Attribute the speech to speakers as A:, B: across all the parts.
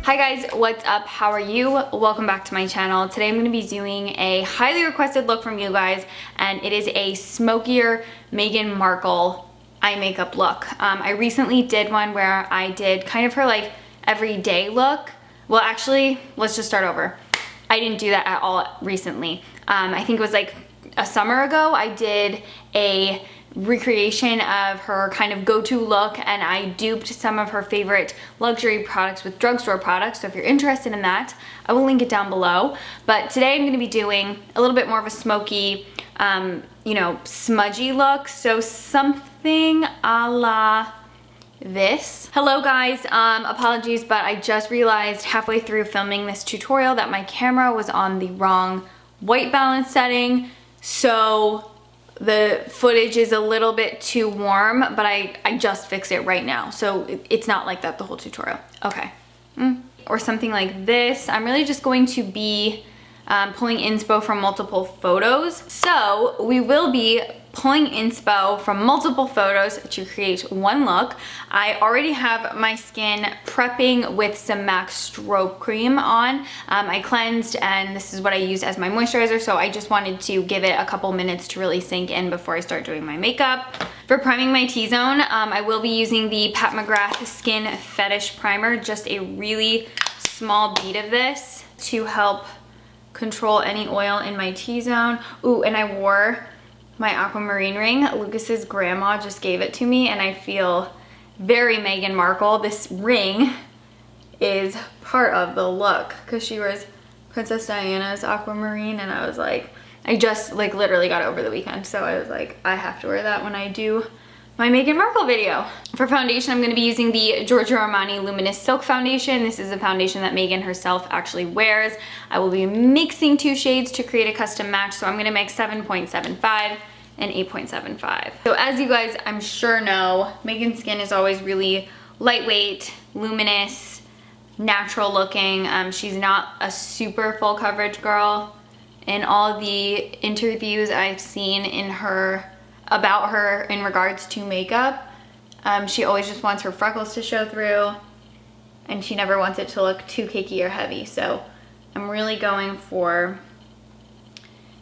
A: Hi guys, what's up? How are you? Welcome back to my channel. Today I'm going to be doing a highly requested look from you guys, and it is a smokier Meghan Markle eye makeup look. I recently did one where I did kind of her like everyday look. Well, actually, let's just start over. I didn't do that at all recently. I think it was like a summer ago. I did a recreation of her kind of go-to look, and I duped some of her favorite luxury products with drugstore products. So if you're interested in that, I will link it down below. But today I'm going to be doing a little bit more of a smoky, you know, smudgy look. So something a la this. Hello guys, apologies, but I just realized halfway through filming this tutorial that my camera was on the wrong white balance setting. So the footage is a little bit too warm, but I just fixed it right now. So it's not like that the whole tutorial. Okay. Or something like this. I'm really just going to be pulling inspo from multiple photos. So we will be pulling inspo from multiple photos to create one look. I already have my skin prepping with some MAC strobe cream on. I cleansed, and this is what I used as my moisturizer, so I just wanted to give it a couple minutes to really sink in before I start doing my makeup. For priming my T-zone, I will be using the Pat McGrath Skin Fetish Primer, just a really small bead of this to help control any oil in my T-zone. Ooh, and I wore my aquamarine ring. Lucas's grandma just gave it to me, and I feel very Meghan Markle. This ring is part of the look because she wears Princess Diana's aquamarine, and I was like, I just like literally got it over the weekend, so I was like, I have to wear that when I do my Meghan Markle video. For foundation, I'm going to be using the Giorgio Armani Luminous Silk Foundation. This is a foundation that Meghan herself actually wears. I will be mixing two shades to create a custom match, so I'm going to mix 7.75 and 8.75. So as you guys I'm sure know, Meghan's skin is always really lightweight, luminous, natural looking. She's not a super full coverage girl. In all the interviews I've seen about her in regards to makeup, she always just wants her freckles to show through, and she never wants it to look too cakey or heavy. So I'm really going for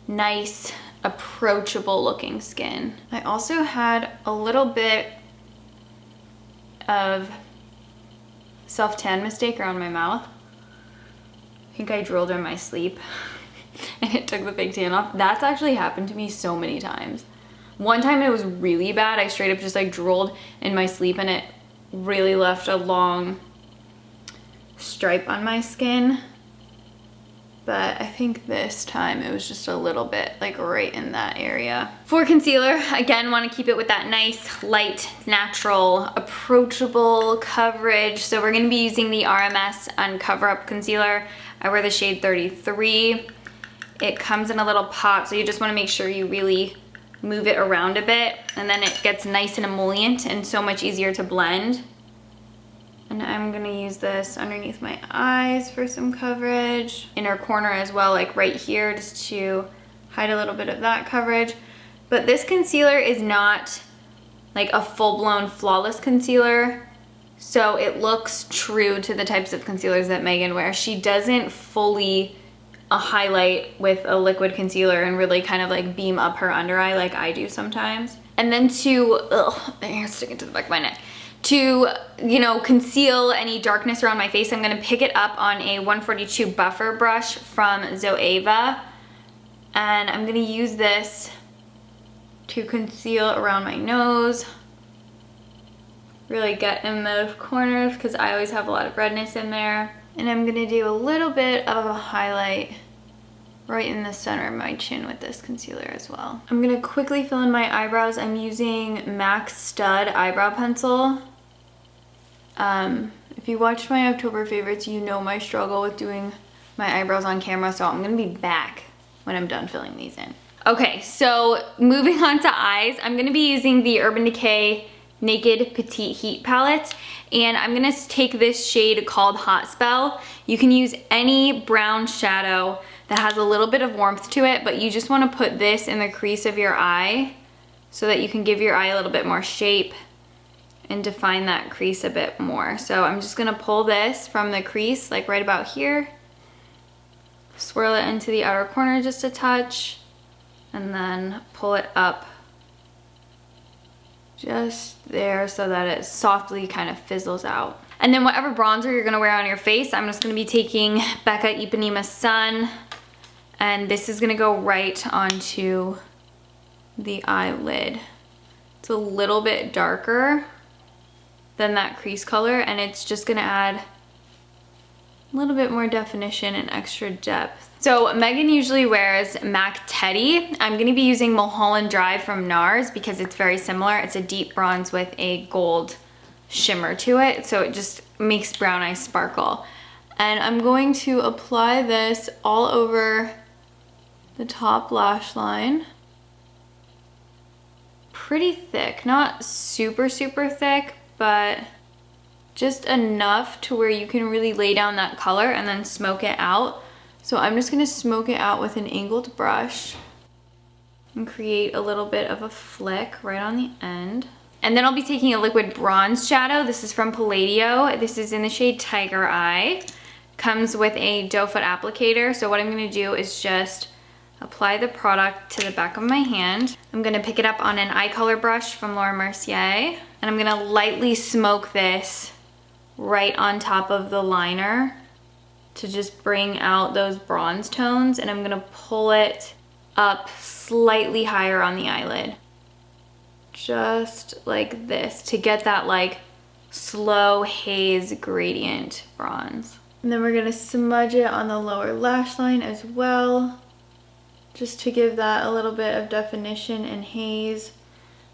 A: nice, approachable looking skin. I also had a little bit of self-tan mistake around my mouth. I think I drooled in my sleep and it took the fake tan off. That's actually happened to me so many times. One time it was really bad. I straight up just like drooled in my sleep, and it really left a long stripe on my skin. But I think this time it was just a little bit like right in that area. For concealer, again, want to keep it with that nice, light, natural, approachable coverage. So we're going to be using the RMS Uncover Up Concealer. I wear the shade 33. It comes in a little pot, so you just want to make sure you really move it around a bit, and then it gets nice and emollient and so much easier to blend. And I'm gonna use this underneath my eyes for some coverage. Inner corner as well, like right here, just to hide a little bit of that coverage. But this concealer is not like a full-blown flawless concealer, so it looks true to the types of concealers that Meghan wears. She doesn't fully highlight with a liquid concealer and really kind of like beam up her under eye like I do sometimes. And then I'm sticking to the back of my neck. To, you know, conceal any darkness around my face, I'm going to pick it up on a 142 buffer brush from Zoeva, and I'm going to use this to conceal around my nose, really get in those corners because I always have a lot of redness in there. And I'm going to do a little bit of a highlight right in the center of my chin with this concealer as well. I'm going to quickly fill in my eyebrows. I'm using MAC Stud Eyebrow Pencil. If you watched my October favorites, you know my struggle with doing my eyebrows on camera, so I'm gonna be back when I'm done filling these in. Okay, so moving on to eyes, I'm gonna be using the Urban Decay Naked Petite Heat Palette, and I'm gonna take this shade called Hot Spell. You can use any brown shadow that has a little bit of warmth to it, but you just wanna put this in the crease of your eye so that you can give your eye a little bit more shape and define that crease a bit more. So I'm just gonna pull this from the crease, like right about here, swirl it into the outer corner just a touch, and then pull it up just there so that it softly kind of fizzles out. And then whatever bronzer you're gonna wear on your face, I'm just gonna be taking Becca Ipanema Sun, and this is gonna go right onto the eyelid. It's a little bit darker than that crease color, and it's just gonna add a little bit more definition and extra depth. So Megan usually wears MAC Teddy. I'm gonna be using Mulholland Drive from NARS because it's very similar. It's a deep bronze with a gold shimmer to it, so it just makes brown eyes sparkle. And I'm going to apply this all over the top lash line. Pretty thick, not super thick, but just enough to where you can really lay down that color and then smoke it out. So I'm just gonna smoke it out with an angled brush and create a little bit of a flick right on the end. And then I'll be taking a liquid bronze shadow. This is from Palladio. This is in the shade Tiger Eye. Comes with a doe foot applicator. So what I'm gonna do is just apply the product to the back of my hand. I'm gonna pick it up on an eye color brush from Laura Mercier, and I'm gonna lightly smoke this right on top of the liner to just bring out those bronze tones, and I'm gonna pull it up slightly higher on the eyelid. Just like this to get that like slow haze gradient bronze. And then we're gonna smudge it on the lower lash line as well, just to give that a little bit of definition and haze.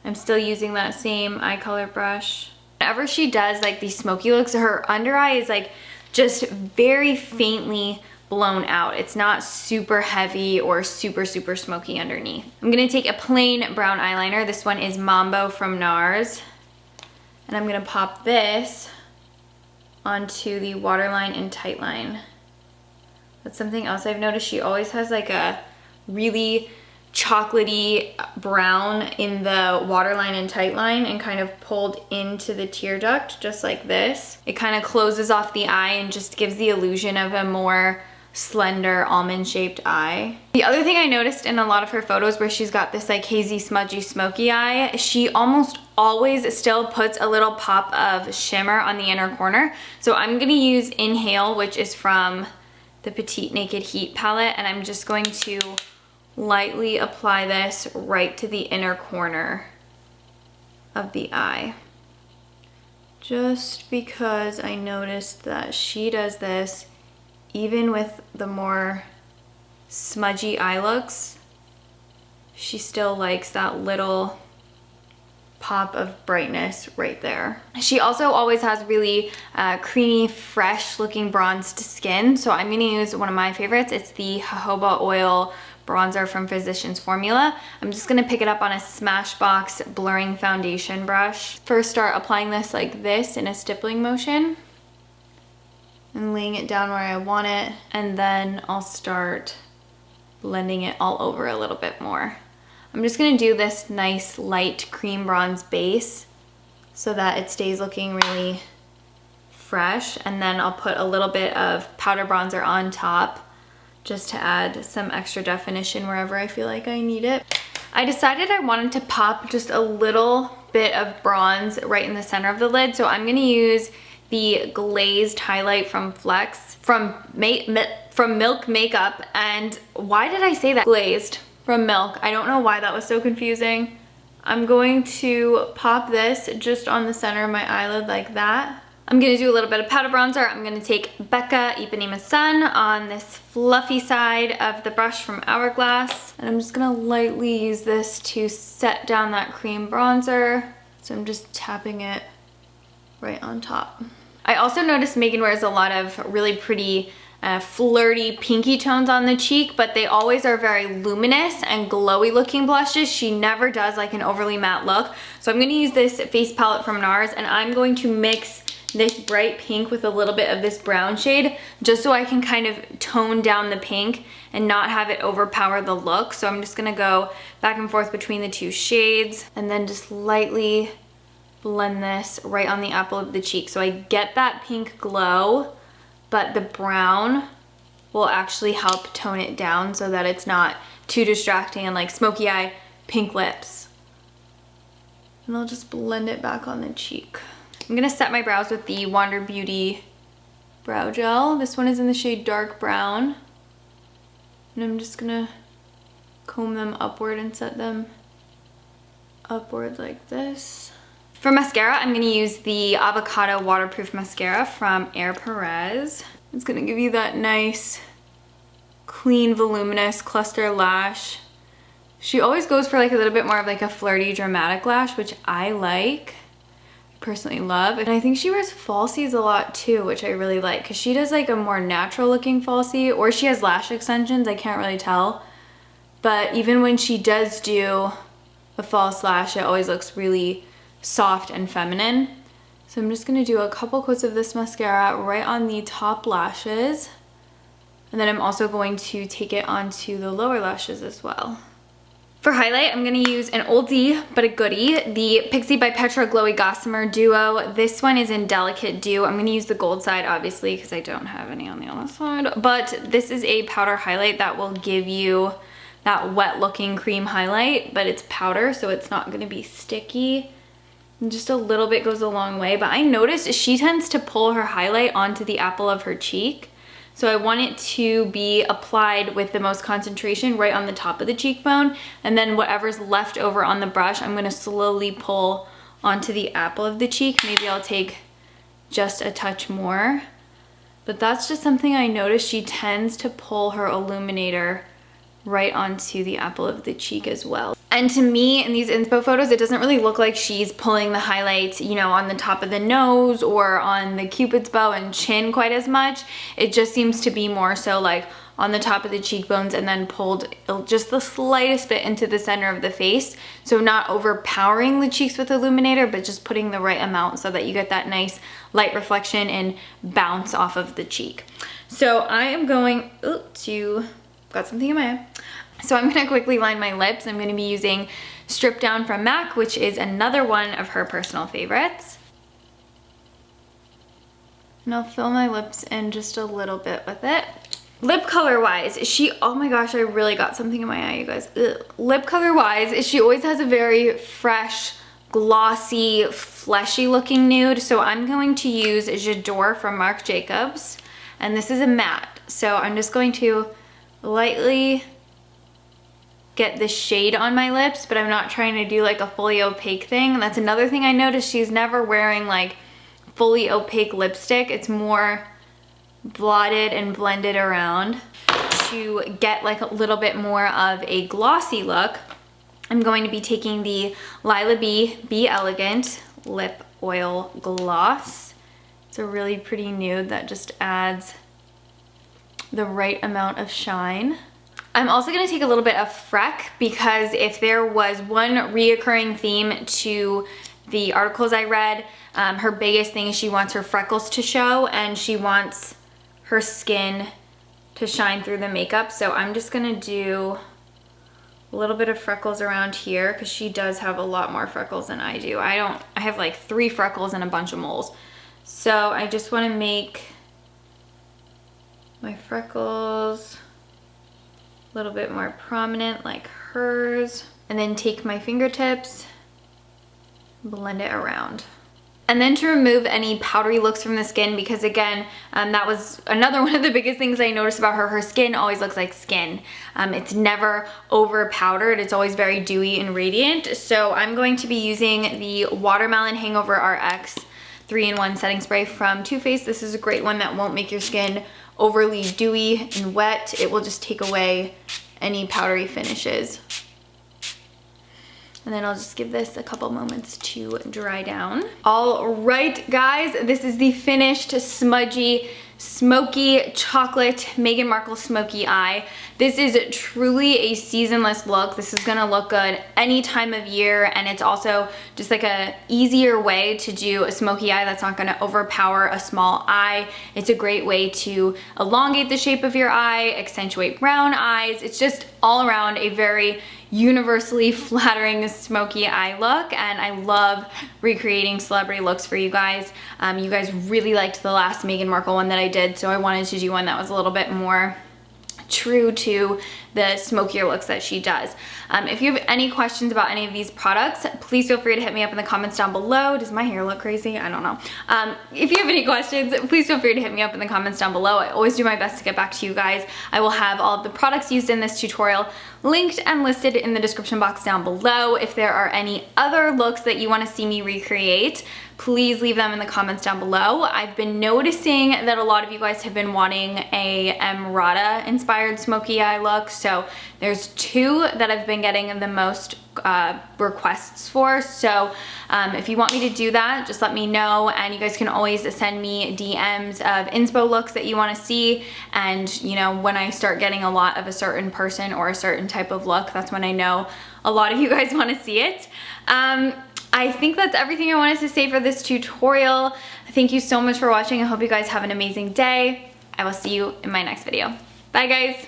A: I'm still using that same eye color brush. Whenever she does like these smoky looks, her under eye is like just very faintly blown out. It's not super heavy or super smoky underneath. I'm gonna take a plain brown eyeliner. This one is Mambo from NARS. And I'm gonna pop this onto the waterline and tightline. That's something else I've noticed. She always has like a really chocolatey brown in the waterline and tightline and kind of pulled into the tear duct, just like this. It kind of closes off the eye and just gives the illusion of a more slender almond shaped eye. The other thing I noticed in a lot of her photos where she's got this like hazy, smudgy, smoky eye, she almost always still puts a little pop of shimmer on the inner corner. So I'm gonna use Inhale, which is from the Petite Naked Heat palette, and I'm just going to lightly apply this right to the inner corner of the eye. Just because I noticed that she does this even with the more smudgy eye looks, she still likes that little pop of brightness right there. She also always has really creamy, fresh looking bronzed skin. So I'm gonna use one of my favorites. It's the jojoba oil bronzer from Physicians Formula. I'm just gonna pick it up on a Smashbox blurring foundation brush. First start applying this like this in a stippling motion and laying it down where I want it, and then I'll start blending it all over a little bit more. I'm just gonna do this nice light cream bronze base so that it stays looking really fresh, and then I'll put a little bit of powder bronzer on top just to add some extra definition wherever I feel like I need it. I decided I wanted to pop just a little bit of bronze right in the center of the lid, so I'm gonna use the glazed highlight from Flex from Milk Makeup. And why did I say that? Glazed from Milk. I don't know why that was so confusing. I'm going to pop this just on the center of my eyelid like that. I'm gonna do a little bit of powder bronzer. I'm gonna take Becca Ipanema Sun on this fluffy side of the brush from Hourglass, and I'm just gonna lightly use this to set down that cream bronzer. So I'm just tapping it right on top. I also noticed Megan wears a lot of really pretty flirty pinky tones on the cheek, but they always are very luminous and glowy looking blushes. She never does like an overly matte look. So I'm gonna use this face palette from NARS, and I'm going to mix this bright pink with a little bit of this brown shade just so I can kind of tone down the pink and not have it overpower the look. So I'm just gonna go back and forth between the two shades and then just lightly blend this right on the apple of the cheek. So I get that pink glow, but the brown will actually help tone it down so that it's not too distracting and like smoky eye, pink lips. And I'll just blend it back on the cheek. I'm gonna set my brows with the Wander Beauty brow gel. This one is in the shade dark brown. And I'm just gonna comb them upward and set them upward like this. For mascara, I'm gonna use the Avocado Waterproof Mascara from Air Perez. It's gonna give you that nice, clean, voluminous cluster lash. She always goes for like a little bit more of like a flirty, dramatic lash, which I like, personally love. And I think she wears falsies a lot too, which I really like, because she does like a more natural looking falsie, or she has lash extensions, I can't really tell. But even when she does do a false lash, it always looks really soft and feminine. So I'm just gonna do a couple coats of this mascara right on the top lashes. And then I'm also going to take it onto the lower lashes as well. For highlight, I'm gonna use an oldie but a goodie, the Pixie by Petra Glowy Gossamer Duo. This one is in Delicate Dew. I'm gonna use the gold side, obviously, because I don't have any on the other side. But this is a powder highlight that will give you that wet looking cream highlight, but it's powder, so it's not gonna be sticky. And just a little bit goes a long way. But I noticed she tends to pull her highlight onto the apple of her cheek. So I want it to be applied with the most concentration right on the top of the cheekbone, and then whatever's left over on the brush, I'm gonna slowly pull onto the apple of the cheek. Maybe I'll take just a touch more. But that's just something I noticed. She tends to pull her illuminator right onto the apple of the cheek as well. And to me, in these inspo photos, it doesn't really look like she's pulling the highlight, you know, on the top of the nose or on the cupid's bow and chin quite as much. It just seems to be more so like on the top of the cheekbones and then pulled just the slightest bit into the center of the face. So not overpowering the cheeks with illuminator, but just putting the right amount so that you get that nice light reflection and bounce off of the cheek. So I am going to, got something in my eye. So I'm gonna quickly line my lips. I'm gonna be using Strip Down from MAC, which is another one of her personal favorites. And I'll fill my lips in just a little bit with it. Lip color wise, oh my gosh, I really got something in my eye, you guys. Ugh. Lip color wise, she always has a very fresh, glossy, fleshy looking nude. So I'm going to use J'adore from Marc Jacobs. And this is a matte. So I'm just going to lightly get the shade on my lips, but I'm not trying to do like a fully opaque thing. That's another thing I noticed. She's never wearing like fully opaque lipstick. It's more blotted and blended around. To get like a little bit more of a glossy look, I'm going to be taking the Lila B Be Elegant Lip Oil Gloss. It's a really pretty nude that just adds the right amount of shine. I'm also gonna take a little bit of Freck, because if there was one reoccurring theme to the articles I read, her biggest thing is she wants her freckles to show and she wants her skin to shine through the makeup. So I'm just gonna do a little bit of freckles around here, because she does have a lot more freckles than I do. I have like 3 freckles and a bunch of moles. So I just wanna make my freckles a little bit more prominent like hers, and then take my fingertips, blend it around. And then to remove any powdery looks from the skin, because again, that was another one of the biggest things I noticed about her. Her skin always looks like skin. It's never over powdered. It's always very dewy and radiant. So I'm going to be using the Watermelon Hangover RX 3-in-1 setting spray from Too Faced. This is a great one that won't make your skin overly dewy and wet. It will just take away any powdery finishes. And then I'll just give this a couple moments to dry down. All right, guys, this is the finished smudgy smoky chocolate Meghan Markle smoky eye. This is truly a seasonless look. This is gonna look good any time of year, and it's also just like a easier way to do a smoky eye that's not gonna overpower a small eye. It's a great way to elongate the shape of your eye, accentuate brown eyes. It's just all around a very universally flattering smoky eye look, and I love recreating celebrity looks for you guys. You guys really liked the last Meghan Markle one that I did, so I wanted to do one that was a little bit more true to the smokier looks that she does. If you have any questions about any of these products, please feel free to hit me up in the comments down below. Does my hair look crazy? I don't know. If you have any questions, please feel free to hit me up in the comments down below. I always do my best to get back to you guys. I will have all of the products used in this tutorial linked and listed in the description box down below. If there are any other looks that you want to see me recreate, please leave them in the comments down below. I've been noticing that a lot of you guys have been wanting a Emrata inspired smoky eye look, so there's two that I've been getting the most requests for. So if you want me to do that, just let me know, and you guys can always send me DMs of inspo looks that you want to see, and you know, when I start getting a lot of a certain person or a certain type of look, that's when I know a lot of you guys want to see it. I think that's everything I wanted to say for this tutorial. Thank you so much for watching. I hope you guys have an amazing day. I will see you in my next video. Bye guys.